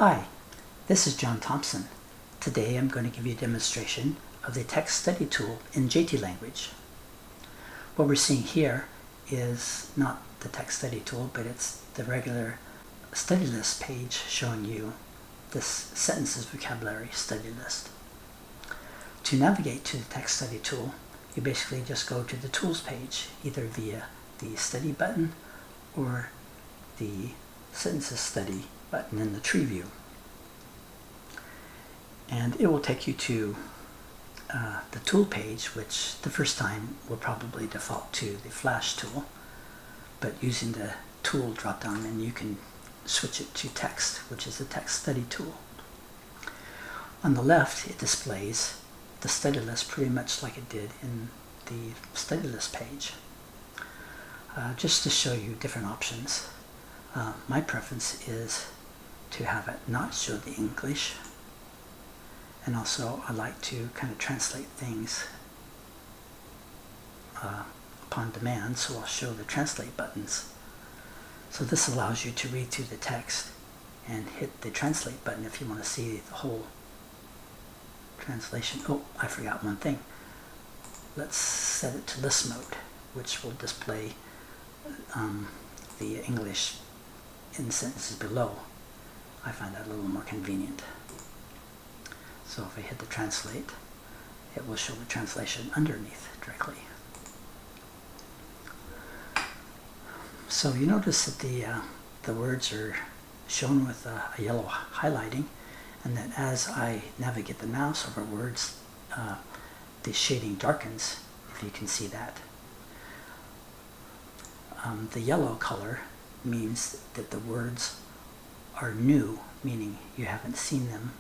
Hi, this is John Thompson. Today I'm going to give you a demonstration of the text study tool in JTLanguage. What we're seeing here is not the text study tool, but it's the regular study list page showing you this sentences vocabulary study list. To navigate to the text study tool, you basically just go to the tools page, either via the study button or the sentences study button in the tree view. And it will take you to the tool page, which the first time will probably default to the flash tool, but using the tool drop down menu you can switch it to text, which is the text study tool. On the left it displays the study list pretty much like it did in the study list page. Just to show you different options, my preference is to have it not show the English, and also I like to kind of translate things upon demand, so I'll show the translate buttons. So this allows you to read through the text and hit the translate button if you want to see the whole translation. Oh, I forgot one thing. Let's set it to list mode, which will display the English in sentences below. I find that a little more convenient. So if I hit the translate, it will show the translation underneath directly. So you notice that the words are shown with a yellow highlighting, and that as I navigate the mouse over words, the shading darkens, if you can see that. The yellow color means that the words are new, meaning you haven't seen them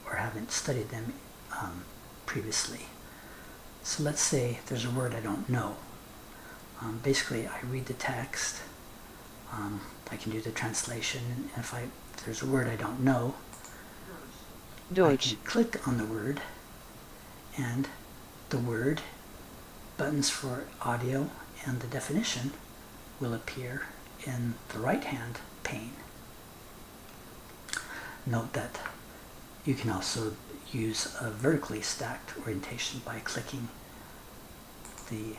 or haven't studied them previously. So let's say there's a word I don't know. Basically I read the text, I can do the translation, and if there's a word I don't know, Deutsch. I can click on the word, and the word, buttons for audio, and the definition will appear in the right hand pane. Note that you can also use a vertically stacked orientation by clicking the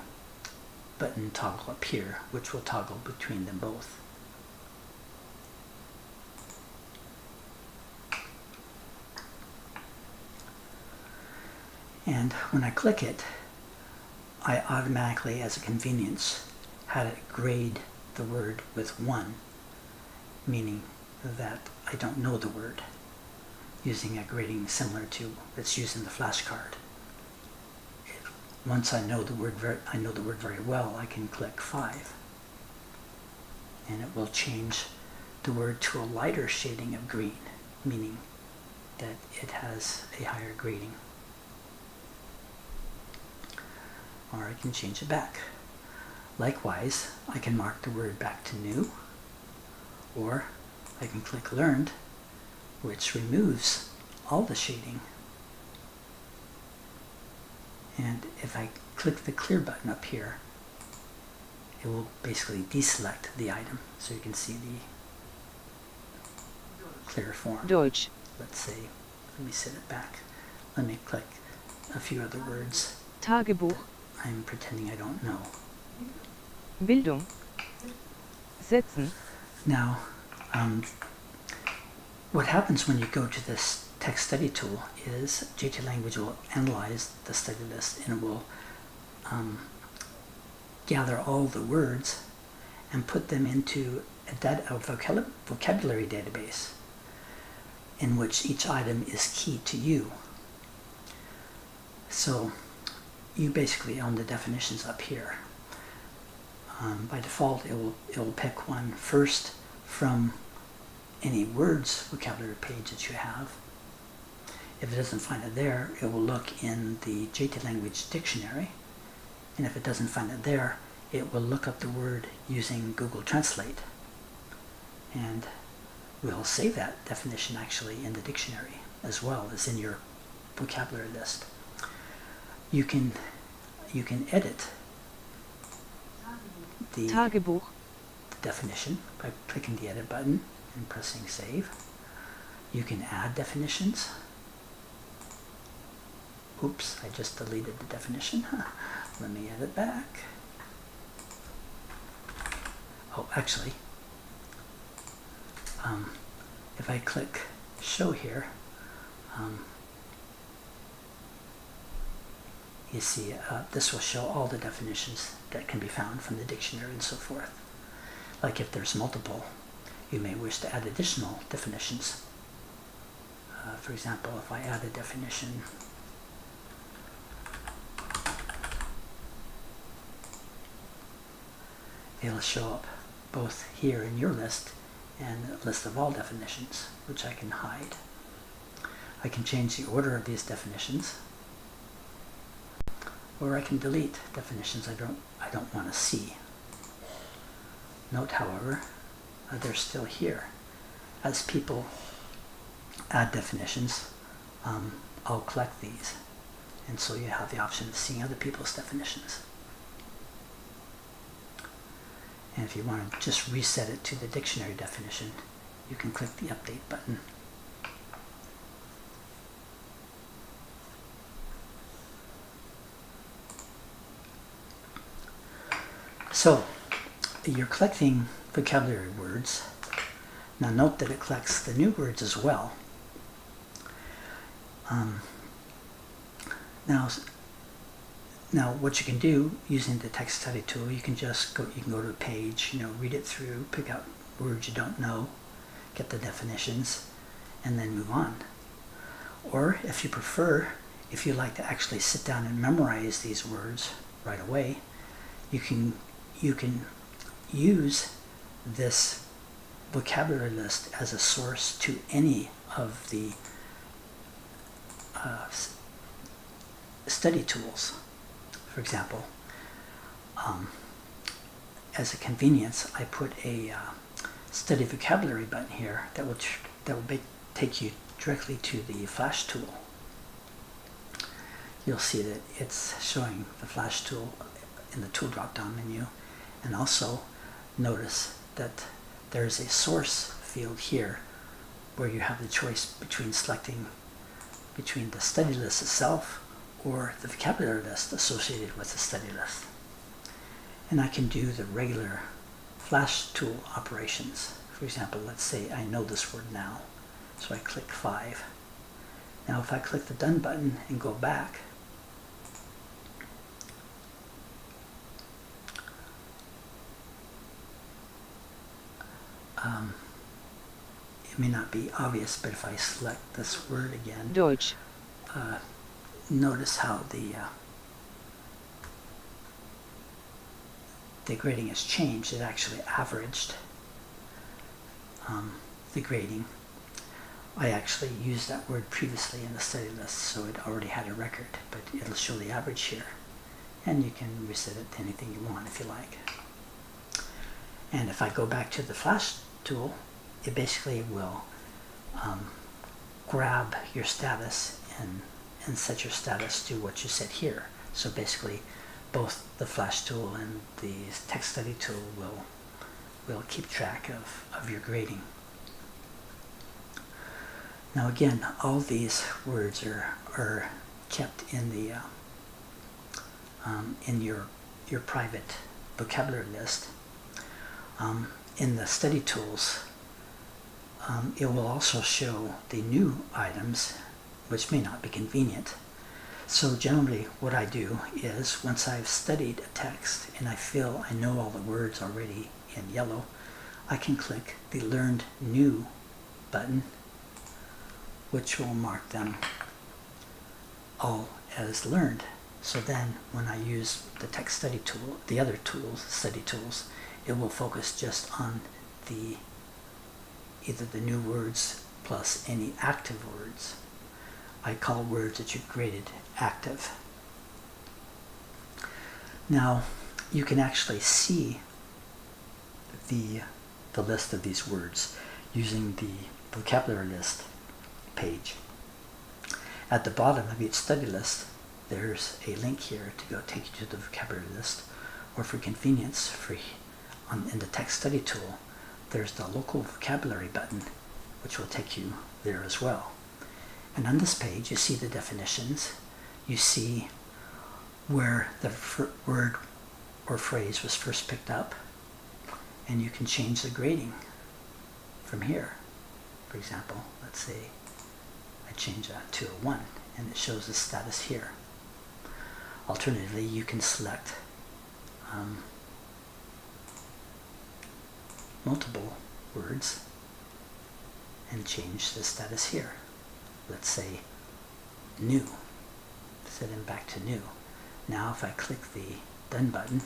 button toggle up here, which will toggle between them both. And when I click it, I automatically, as a convenience, had it grade the word with 1, meaning that I don't know the word, using a grading similar to that's used in the flashcard. Once I know the word very well, I can click 5, and it will change the word to a lighter shading of green, meaning that it has a higher grading. Or I can change it back. Likewise, I can mark the word back to new, or I can click learned, which removes all the shading. And if I click the clear button up here, it will basically deselect the item, so you can see the clear form. Deutsch. Let's say, let me set it back. Let me click a few other words. Tagebuch. I'm pretending I don't know. Bildung. Setzen. Now, what happens when you go to this text study tool is JTLanguage will analyze the study list, and it will gather all the words and put them into a vocabulary database in which each item is key to you. So you basically own the definitions up here. By default, it will pick one first from any words vocabulary page that you have. If it doesn't find it there, it will look in the JTLanguage dictionary, and if it doesn't find it there, it will look up the word using Google Translate, and we'll save that definition actually in the dictionary as well as in your vocabulary list. You can edit the Tagebuch. definition by clicking the edit button and pressing save. You can add definitions. Oops, I just deleted the definition. Let me add it back. Oh, actually, if I click show here, you see this will show all the definitions that can be found from the dictionary and so forth. Like if there's multiple, you may wish to add additional definitions. For example, if I add a definition, it'll show up both here in your list and a list of all definitions, which I can hide. I can change the order of these definitions, or I can delete definitions I don't want to see. Note, however, they're still here. As people add definitions, I'll collect these, and so you have the option of seeing other people's definitions. And if you want to just reset it to the dictionary definition, you can click the update button. So, you're collecting vocabulary words. Now note that it collects the new words as well. Now what you can do using the text study tool, you can go to a page, read it through, pick out words you don't know, get the definitions, and then move on. Or if you prefer, if you like to actually sit down and memorize these words right away, you can use this vocabulary list as a source to any of the study tools. For example, as a convenience, I put a study vocabulary button here that will take you directly to the flash tool. You'll see that it's showing the flash tool in the tool drop-down menu, and also notice that there's a source field here where you have the choice between selecting between the study list itself or the vocabulary list associated with the study list. And I can do the regular flash tool operations. For example, let's say I know this word now, so I click 5. Now if I click the done button and go back, it may not be obvious, but if I select this word again, Deutsch, notice how the grading has changed. It actually averaged the grading. I actually used that word previously in the study list, so it already had a record, but it'll show the average here. And you can reset it to anything you want if you like. And if I go back to the flash tool, it basically will grab your status and set your status to what you set here. So basically, both the flash tool and the text study tool will keep track of your grading. Now again, all these words are kept in the in your private vocabulary list. In the study tools, it will also show the new items, which may not be convenient. So generally what I do is, once I've studied a text and I feel I know all the words already in yellow, I can click the Learned New button, which will mark them all as learned. So then when I use the text study tool, the other tools, study tools, it will focus just on either the new words plus any active words. I call words that you've graded active. Now you can actually see the list of these words using the vocabulary list page. At the bottom of each study list, there's a link here to go take you to the vocabulary list, or for convenience, in the text study tool, there's the local vocabulary button which will take you there as well. And on this page, you see the definitions. You see where the word or phrase was first picked up, and you can change the grading from here. For example, let's say I change that to a 1, and it shows the status here. Alternatively, you can select multiple words and change the status here. Let's say new. Set them back to new. Now if I click the done button,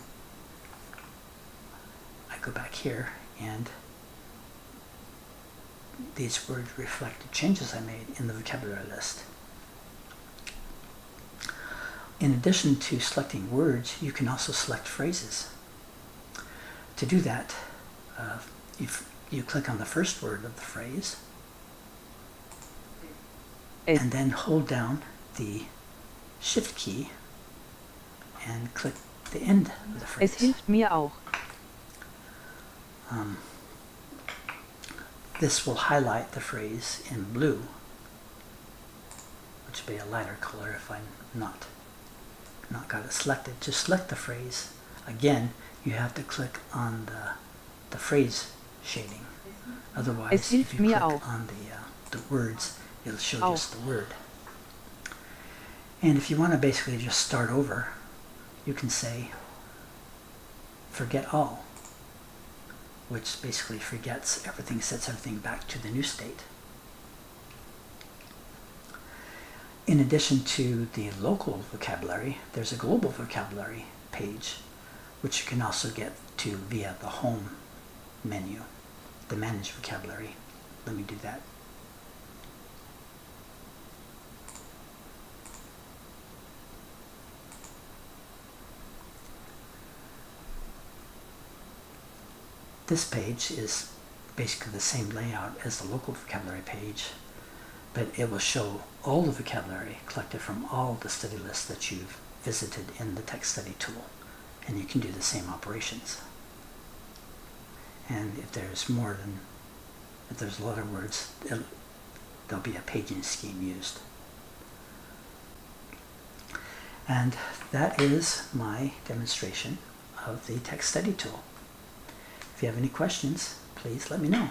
I go back here and these words reflect the changes I made in the vocabulary list. In addition to selecting words, you can also select phrases. To do that, if you click on the first word of the phrase and then hold down the Shift key and click the end of the phrase. Es hilft mir auch. This will highlight the phrase in blue, which would be a lighter color if I'm not got it selected. To select the phrase, again, you have to click on the phrase shading. Otherwise, if you click on the words, it'll show just the word. And if you want to basically just start over, you can say forget all, which basically forgets everything, sets everything back to the new state. In addition to the local vocabulary, there's a global vocabulary page, which you can also get to via the home menu, the manage vocabulary. Let me do that. This page is basically the same layout as the local vocabulary page, but it will show all the vocabulary collected from all the study lists that you've visited in the text study tool, and you can do the same operations. And if there's a lot of words, there'll be a paging scheme used. And that is my demonstration of the text study tool. If you have any questions, please let me know.